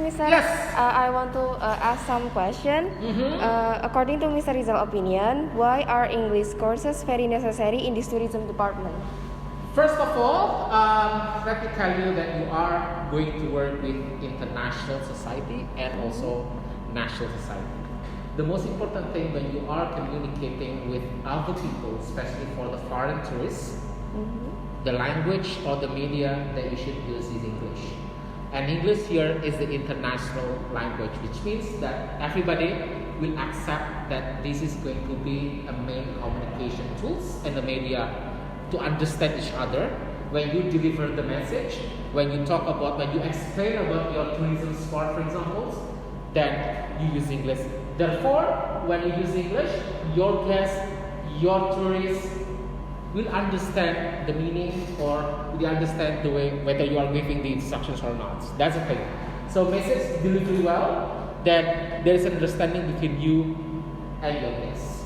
me, sir. Yes. I want to ask some question. According to Mr. Rizal's opinion, why are English courses very necessary in this tourism department? First of all, let me tell you that you are going to work with international society and also national society. The most important thing when you are communicating with other people, especially for the foreign tourists, the language or the media that you should use is English. And English here is the international language, which means that everybody will accept that this is going to be a main communication tools and the media to understand each other. When you deliver the message, when you talk about, when you explain about your tourism sport, for example, then you use English. Therefore, when you use English, your guests, your tourists will understand the meaning or will understand the way whether you are giving the instructions or not. That's the thing. So message delivery well, then there is an understanding between you and your guests.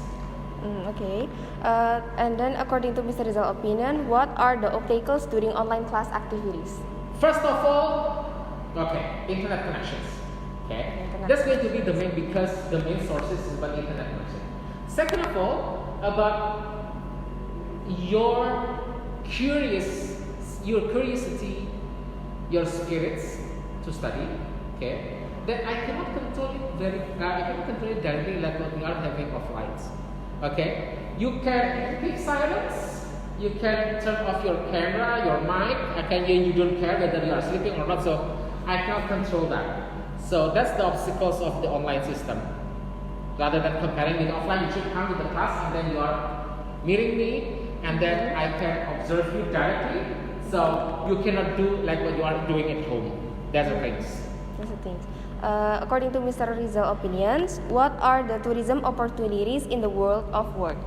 Okay. And then according to Mr. Rizal's opinion, what are the obstacles during online class activities? First of all, internet connections. Okay, that's going to be the main, because the main sources is about internet connection. Second of all, about your curiosity, your spirits to study. Okay, that I cannot control it directly like what we are having offline. Okay, you can keep silence. You can turn off your camera, your mic. You don't care whether you are sleeping or not. So I cannot control that. So that's the obstacles of the online system. Rather than comparing with offline, you should come to the class and then you are meeting me, and then I can observe you directly. So you cannot do like what you are doing at home. That's the things. That's the things. According to Mr. Rizal's opinions, what are the tourism opportunities in the world of work?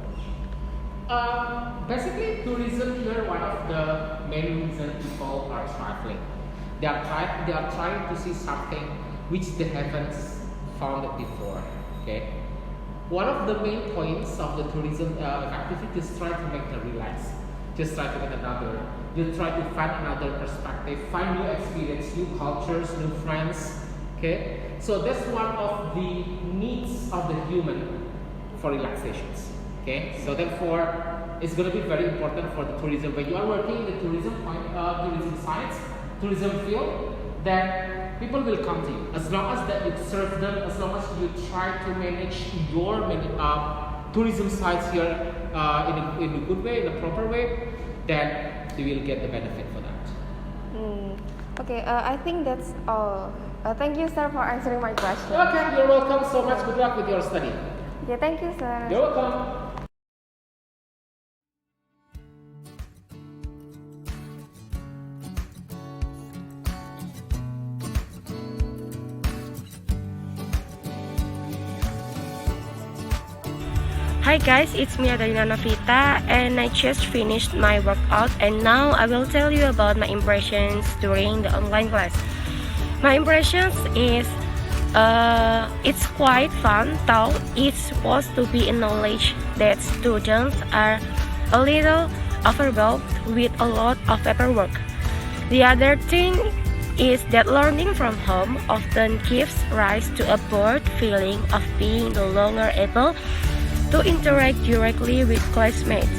Basically, tourism here, one of the main reasons people are traveling. They are trying to see something which they haven't found it before. Okay. One of the main points of the tourism activity is try to make them relax. Just try to get another. You try to find another perspective, find new experience, new cultures, new friends. Okay. So that's one of the needs of the human for relaxations. Okay. So therefore, it's going to be very important for the tourism. When you are working in the tourism sites, tourism field, then people will come to you. As long as that you serve them, as long as you try to manage your tourism sites here in a good way, in a proper way, then you will get the benefit for that. Okay, I think that's all. Thank you, sir, for answering my question. Okay, you're welcome so much. Good luck with your study. Okay, thank you, sir. You're welcome. Hi guys, it's me Adelina Novita, and I just finished my workout, and now I will tell you about my impressions during the online class. My impressions is it's quite fun, though it's supposed to be a knowledge that students are a little overwhelmed with a lot of paperwork. The other thing is that learning from home often gives rise to a bored feeling of being no longer able to interact directly with classmates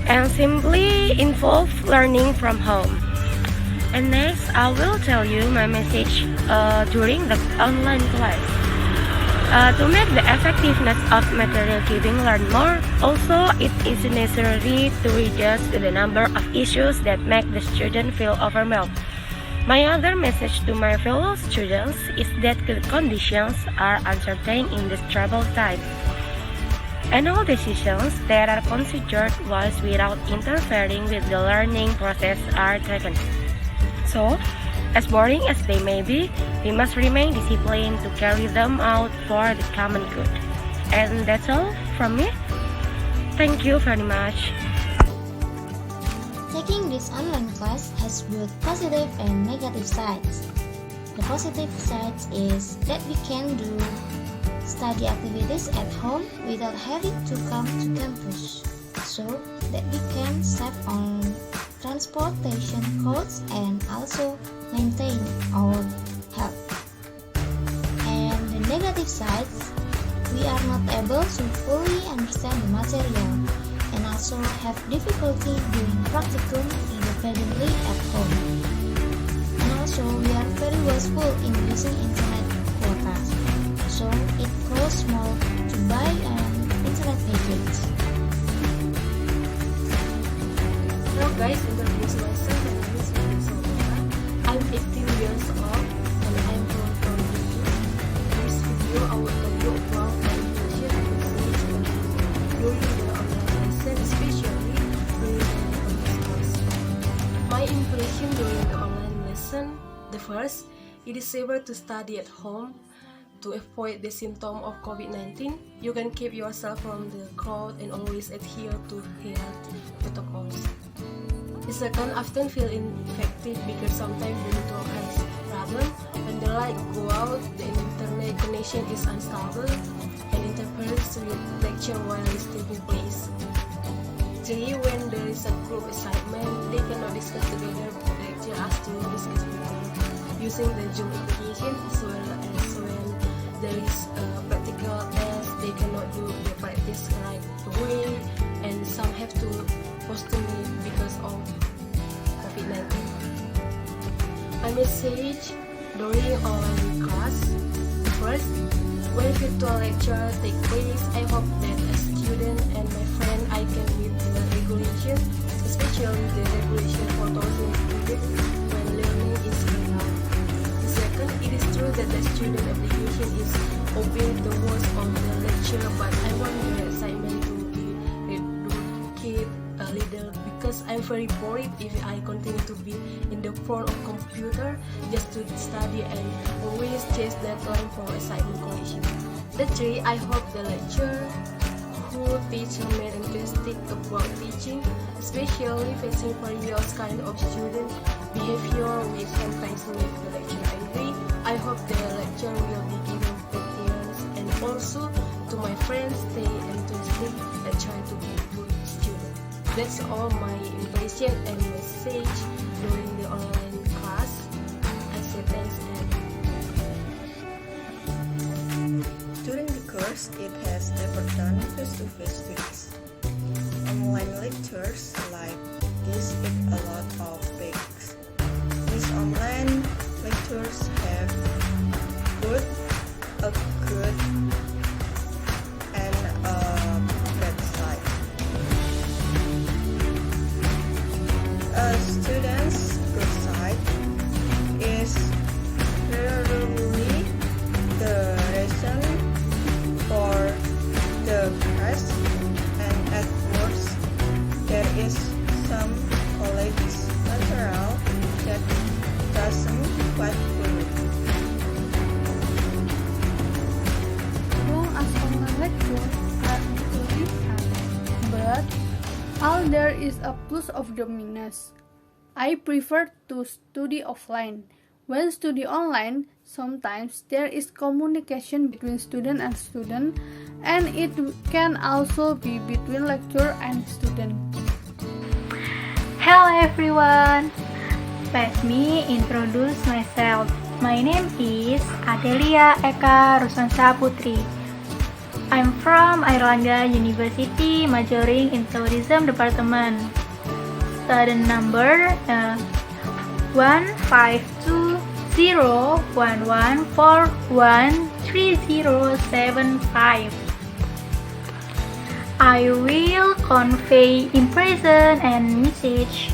and simply involve learning from home. And next, I will tell you my message during the online class. To make the effectiveness of material giving learn more, also it is necessary to reduce the number of issues that make the student feel overwhelmed. My other message to my fellow students is that the conditions are uncertain in this troubled time, and all decisions that are considered wise without interfering with the learning process are taken. So, as boring as they may be, we must remain disciplined to carry them out for the common good. And that's all from me. Thank you very much. Taking this online class has both positive and negative sides. The positive side is that we can do study activities at home without having to come to campus, so that we can save on transportation costs and also maintain our health. And the negative sides, we are not able to fully understand the material and also have difficulty doing practicum independently at home. And also we are very wasteful in using internet quotas, so it costs more to buy an internet package. Hello guys, introduce myself. My name is Widya Simamora. I'm 18 years old and I'm from Indonesia. In this video, I will tell you about my impression and message during the online lesson, especially during the online course. My impression during the online lesson, the first, it is safer to study at home. To avoid the symptom of COVID-19, you can keep yourself from the crowd and always adhere to health protocols. The second, often feel infected because sometimes the network has problem. When the light go out, the internet connection is unstable and interferes with lecture while it's taking place. 3. When there is a group assignment, they cannot discuss together the lecture as to discuss together using the Zoom application, as well as when there is a practical test, they cannot do the practice right away, and some have to postpone it because of COVID-19. My message during online class: first, when virtual lecture take place, I hope that as student and my friend I can meet the regulation, especially the regulation for those students when learning is going on. The second, it is true that the student application is obeying the words of the lecture, but I want the assignment to be reduced a little because I'm very bored if I continue to be in the front of computer just to study and always chase deadline for assignment collection. The 3, I hope the lecturer who teach made enthusiastic about teaching, especially facing various kind of student behavior which sometimes make the lecturer angry. I hope the lecture will be given patience, and also to my friends, stay enthusiastic and try to be good student. That's all my impression and message during the online class. I say thanks and during the course, it has never done face-to-face students. Online lectures like this give a lot of breaks. These online lectures have a good and a bad side. A student's good side is rarely the reason for the class, and at worst, there is some college material that doesn't quite work. Long as online lectures are equally hard, but all there is a plus of the minus. I prefer to study offline. When study online, sometimes there is communication between student and student, and it can also be between lecturer and student. Hello everyone, let me introduce myself. My name is Adelia ruswansa Putri. I'm from Airlangga University, majoring in tourism department. Student number 1520114130075. I will convey impression and message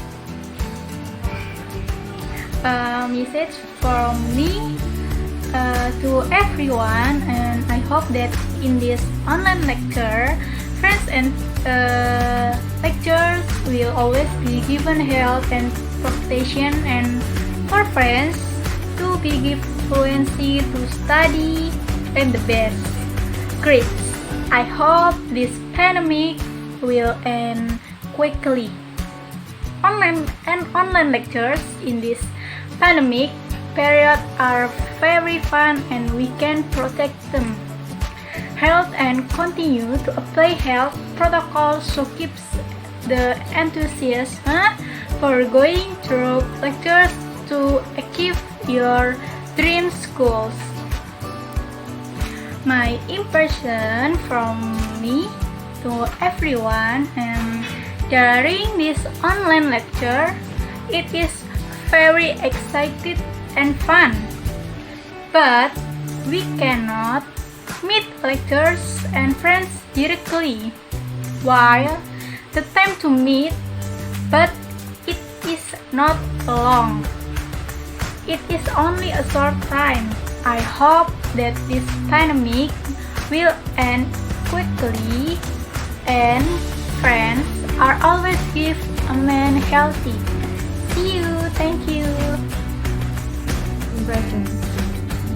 from me to everyone, and I hope that in this online lecture, friends and lecturers will always be given help and protection, and for friends to be given fluency to study and the best grades. I hope this pandemic will end quickly. Online lectures in this pandemic period are very fun, and we can protect them health and continue to apply health protocols so keeps the enthusiasm or going through lectures to achieve your dream schools. My impression from me to everyone during this online lecture, it is very excited and fun. But we cannot meet lecturers and friends directly, while the time to meet, but it is not long. It is only a short time. I hope that this pandemic will end quickly and friends are always keep a man healthy. See you. Thank you. Impression.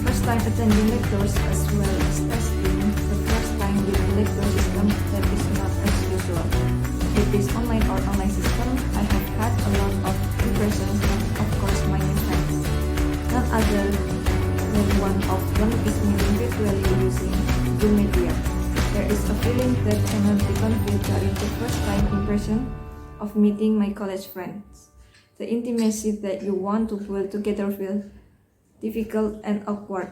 First time attending lectures as well as testing. The first time with the lecture system that is not as usual. With this online or online system, I have had a lot of impressions and of course my new friends. Not other than one of them is meeting virtually using Zoom media. There is a feeling that cannot be conveyed during the first time impression of meeting my college friends. The intimacy that you want to build together feels difficult and awkward.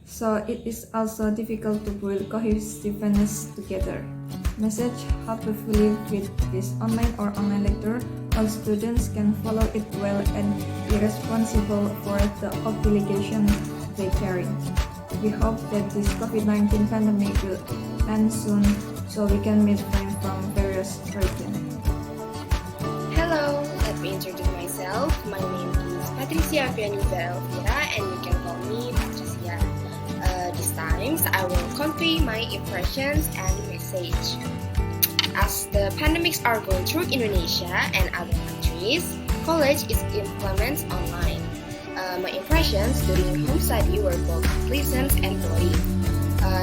So it is also difficult to build cohesiveness together. Message hopefully with this online or online lecture, all students can follow it well and be responsible for the obligation they carry. We hope that this COVID-19 pandemic will end soon so we can meet friends from various regions. Hello, let me introduce myself. My name is Patricia and you can call me Patricia. This time I will convey my impressions and message. As the pandemics are going through Indonesia and other countries, college is implemented online. My impressions during home study were both pleasant and boring.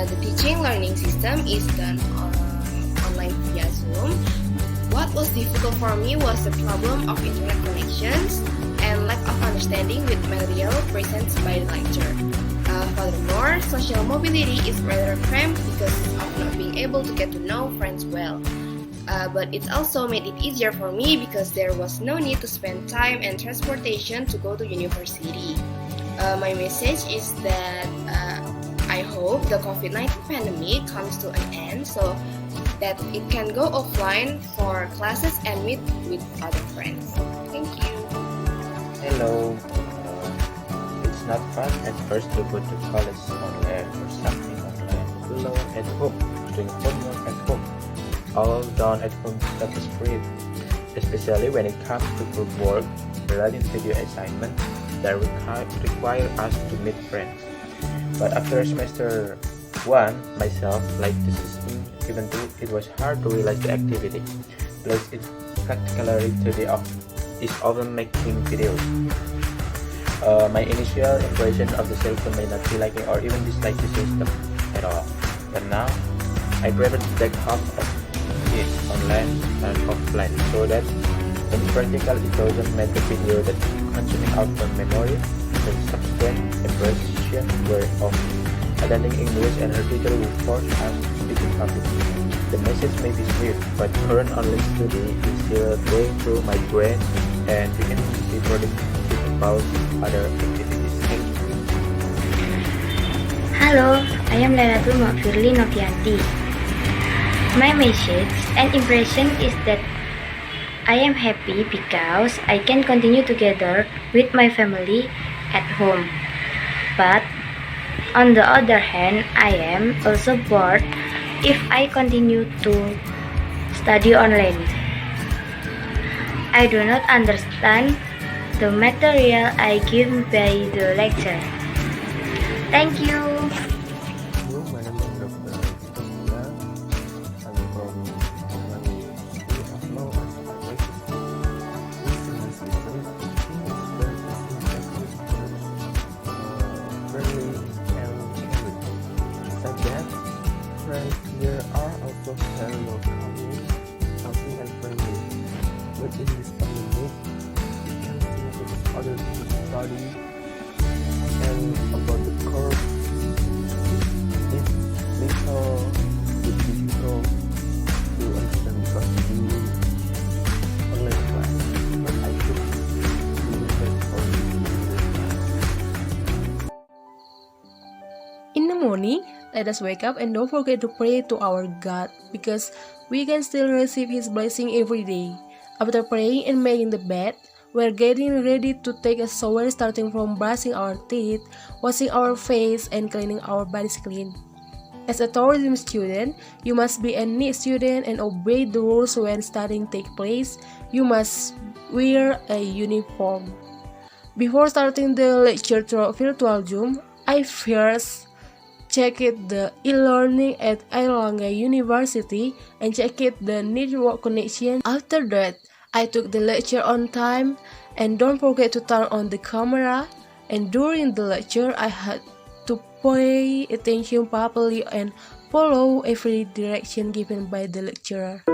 The teaching learning system is done online via Zoom. What was difficult for me was the problem of internet connections and lack of understanding with material presented by the lecture. Furthermore, social mobility is rather cramped because of not being able to get to know friends well. But it also made it easier for me because there was no need to spend time and transportation to go to university. My message is that I hope the COVID-19 pandemic comes to an end so that it can go offline for classes and meet with other friends. Thank you. Hello. It's not fun at first to go to college online or something online, alone at home, doing homework at home. All done at home stuff is great, especially when it comes to group work, related video assignment that require us to meet friends. But after semester 1, myself liked the system, even though it was hard to realize the activity. Plus, its practicality is often making videos. My initial impression of the system may not be liking or even dislike the system at all. But now, I prefer to take half of it online and offline so that in practical it doesn't make the video that consuming out the memory. The subsequent impression were of attending English and her teacher will force us to speak in public. The message may be sweet, but current online study is still going through my brain and we can be productive about other activities. Thank you. Hello, I am Lailatul maghfirly novianti. My message and impression is that I am happy because I can continue together with my family at home. But on the other hand, I am also bored if I continue to study online. I do not understand the material I give by the lecture. Thank you. Hello, my name is Dr. Adelia. I'm from Aulia Aurora. This semester, friendly and caring. Besides that, friends here are also very welcoming, helping and friendly. But in this pandemic, we can see with other to study and about the course. It's difficult to understand because we do online class. morning, let us wake up and don't forget to pray to our God because we can still receive His blessing every day. After praying and making the bed, we're getting ready to take a shower starting from brushing our teeth, washing our face, and cleaning our bodies clean. As a tourism student, you must be a neat student and obey the rules when studying takes place. You must wear a uniform. Before starting the lecture through virtual Zoom, I first checked the e-learning at Airlangga University and checked the network connection. After that, I took the lecture on time and don't forget to turn on the camera. And during the lecture, I had to pay attention properly and follow every direction given by the lecturer.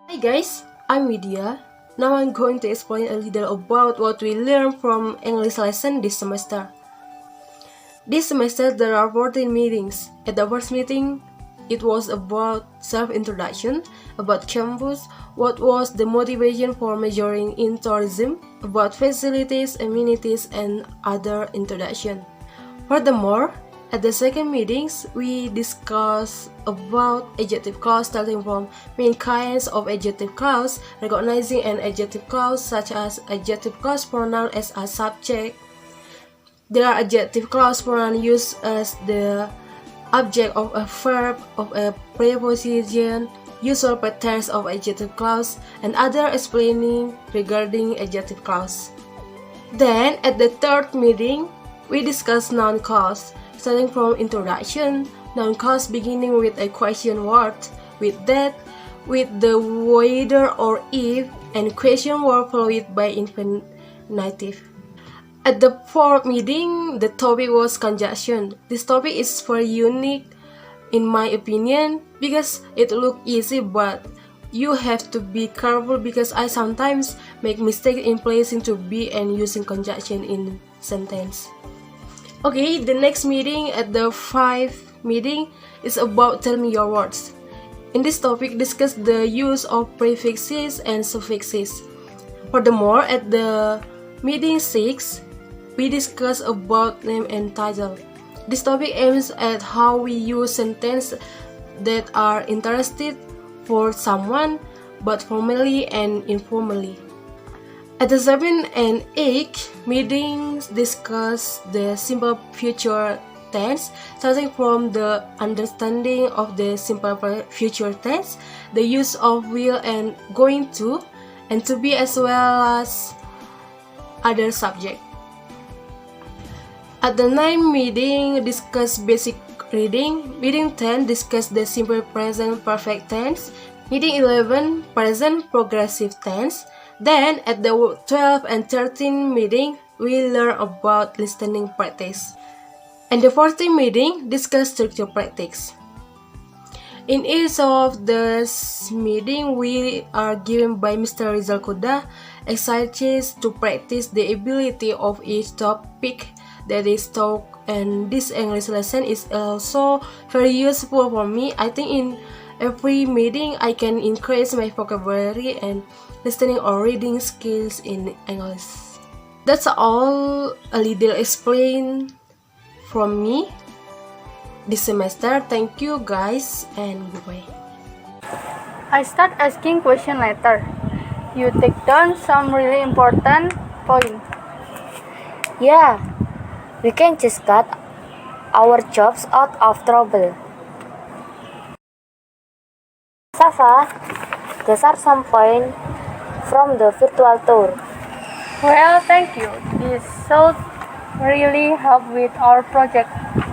Hi guys, I'm Widya. Now I'm going to explain a little about what we learned from English lesson this semester. This semester there are 14 meetings. At the first meeting, it was about self-introduction, about campus, what was the motivation for majoring in tourism, about facilities, amenities, and other introduction. Furthermore, at the second meetings, we discussed about adjective clause starting from main kinds of adjective clause, recognizing an adjective clause such as adjective clause pronoun as a subject. There are adjective clause pronoun used as the object of a verb, of a preposition, usual patterns of adjective clause, and other explaining regarding adjective clause. Then, at the third meeting, we discussed noun clause, starting from introduction, noun clause beginning with a question word, with that, with the whether or if, and question word followed by infinitive. At the fourth meeting, the topic was conjunction. This topic is very unique in my opinion because it looks easy, but you have to be careful because I sometimes make mistakes in placing to be and using conjunction in sentence. Okay, the next meeting at the fifth meeting is about tell me your words. In this topic, discuss the use of prefixes and suffixes. Furthermore, at the meeting 6, we discuss about name and title. This topic aims at how we use sentences that are interested for someone, but formally and informally. At the 7th and 8th meetings, discuss the simple future tense, starting from the understanding of the simple future tense, the use of will and going to, and to be as well as other subjects. At the 9th meeting, discuss basic reading. Meeting 10, discuss the simple present perfect tense. Meeting 11, present progressive tense. Then, at the 12th and 13th meeting, we learn about listening practice. And the 14th meeting, discuss structure practice. In each of the meetings, we are given by Mr. Rizal Kuda exercises to practice the ability of each topic that is taught, and this English lesson is also very useful for me. I think in every meeting I can increase my vocabulary and listening or reading skills in English. That's all a little explain from me this semester. Thank you guys and goodbye. I start asking question later. You take down some really important point. Yeah, we can just cut our jobs out of trouble. Sava, these are some points from the virtual tour. Well, thank you. This should really help with our project,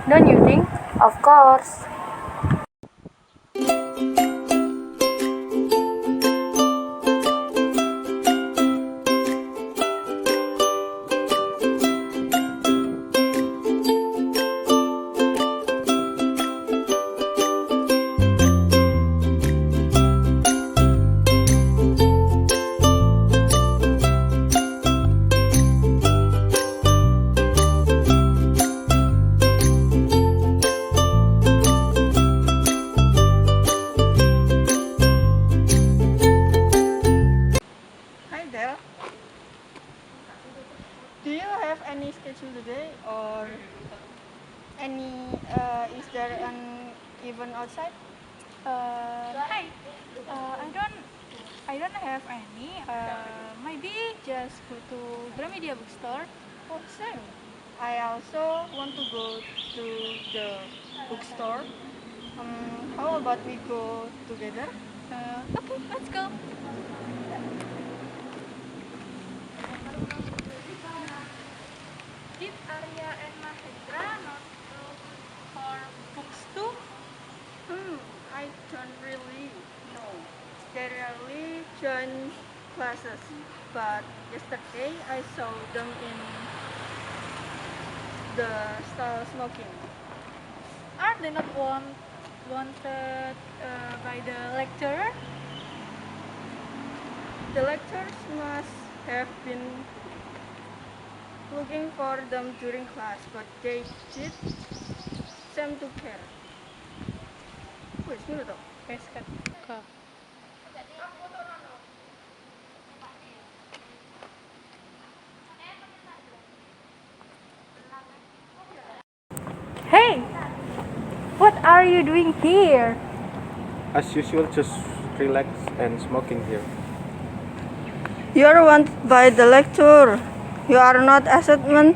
don't you think? Of course. even outside? Hi. I don't have any. Maybe just go to Gramedia bookstore. Oh, same. I also want to go to the bookstore. How about we go together? Okay, let's go. Did Arya and Mahendra not look for books too? I don't really know. They rarely join classes, but yesterday I saw them in the stall smoking. Are they not wanted by the lecturer? The lecturers must have been looking for them during class, but they did seem to care. Wait, sino to? Peskat ka. Hey! What are you doing here? As usual, just relax and smoking here. You are wanted by the lecturer. You are not assessment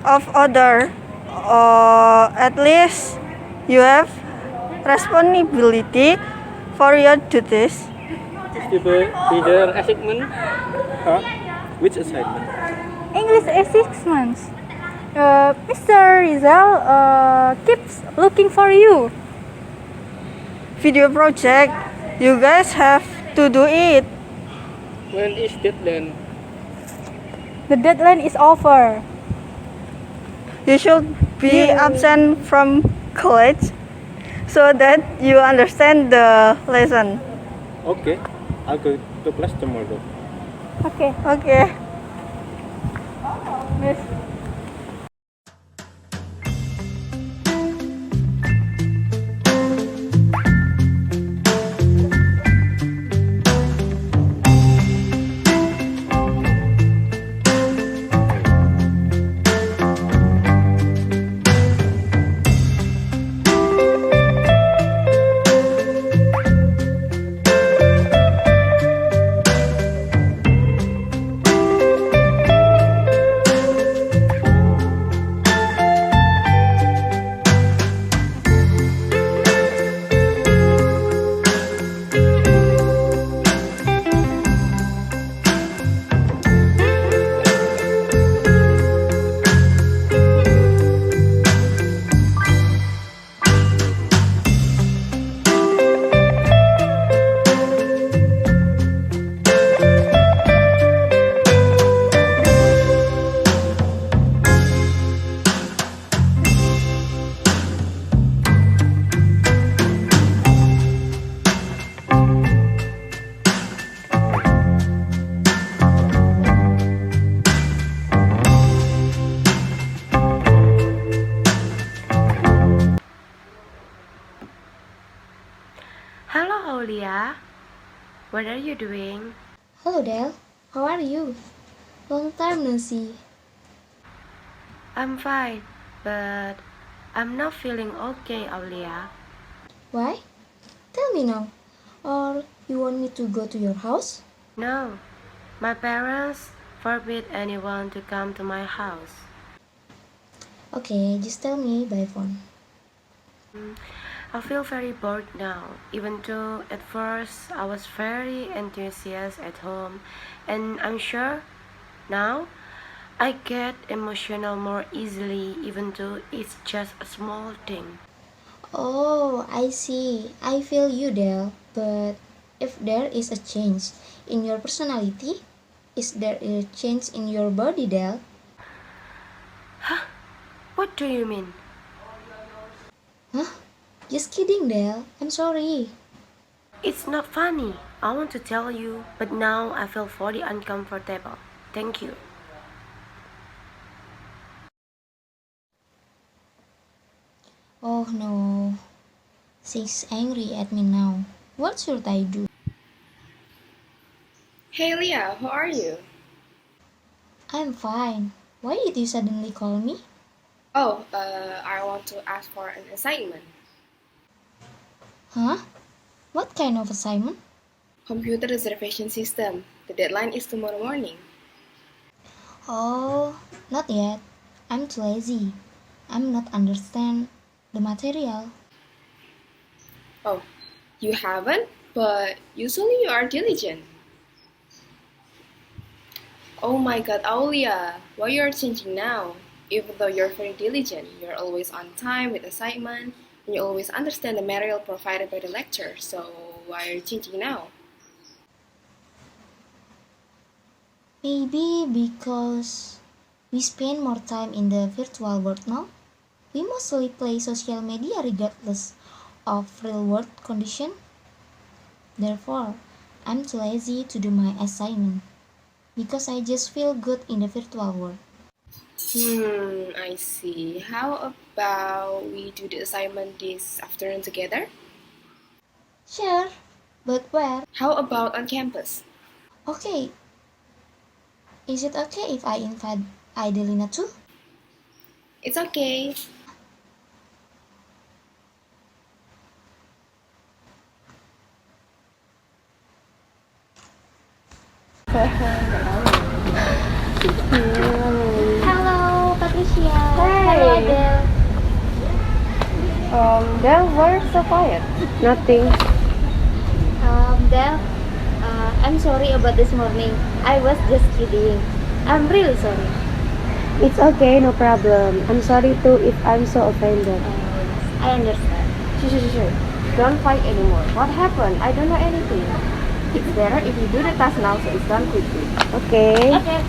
of other, or at least you have responsibility for your duties. Is the assignment? Huh? Which assignment? English assessments. Mr. Rizal keeps looking for you. Video project. You guys have to do it. When is deadline? The deadline is over. You should be absent from college so that you understand the lesson. Okay, I'll go to class tomorrow. Okay. Okay. Miss. Hello, Aulia. What are you doing? Hello, Del. How are you? Long time no see. I'm fine, but I'm not feeling okay, Aulia. Why? Tell me now. Or you want me to go to your house? No, my parents forbid anyone to come to my house. Okay, just tell me by phone. I feel very bored now, even though at first I was very enthusiastic at home, and I'm sure now I get emotional more easily, even though it's just a small thing. Oh, I see. I feel you, Del. But if there is a change in your personality, is there a change in your body, Del? What do you mean? Huh? Just kidding, Del. I'm sorry. It's not funny. I want to tell you, but now I feel very uncomfortable. Thank you. Oh no. She's angry at me now. What should I do? Hey Leah, how are you? I'm fine. Why did you suddenly call me? Oh, I want to ask for an assignment. Huh? What kind of assignment? Computer reservation system. The deadline is tomorrow morning. Oh, not yet. I'm too lazy. I'm not understand the material. Oh, you haven't? But usually you are diligent. Oh my god, Aulia, why you are changing now? Even though you're very diligent, you're always on time with assignment, and you always understand the material provided by the lecturer, so why are you changing now? Maybe because we spend more time in the virtual world now. We mostly play social media regardless of real world condition. Therefore, I'm too lazy to do my assignment because I just feel good in the virtual world. I see. How about we do the assignment this afternoon together? Sure, but where? How about on campus? Okay. Is it okay if I invite Adelina too? It's okay. Hello, Patricia. Hey. Hello, Adele. Del, why so quiet? Nothing. Del, I'm sorry about this morning. I was just kidding. I'm really sorry. It's okay, no problem. I'm sorry too if I'm so offended. I understand. Sure. Don't fight anymore. What happened? I don't know anything. It's better if you do the task now so it's done quickly. Okay. Okay.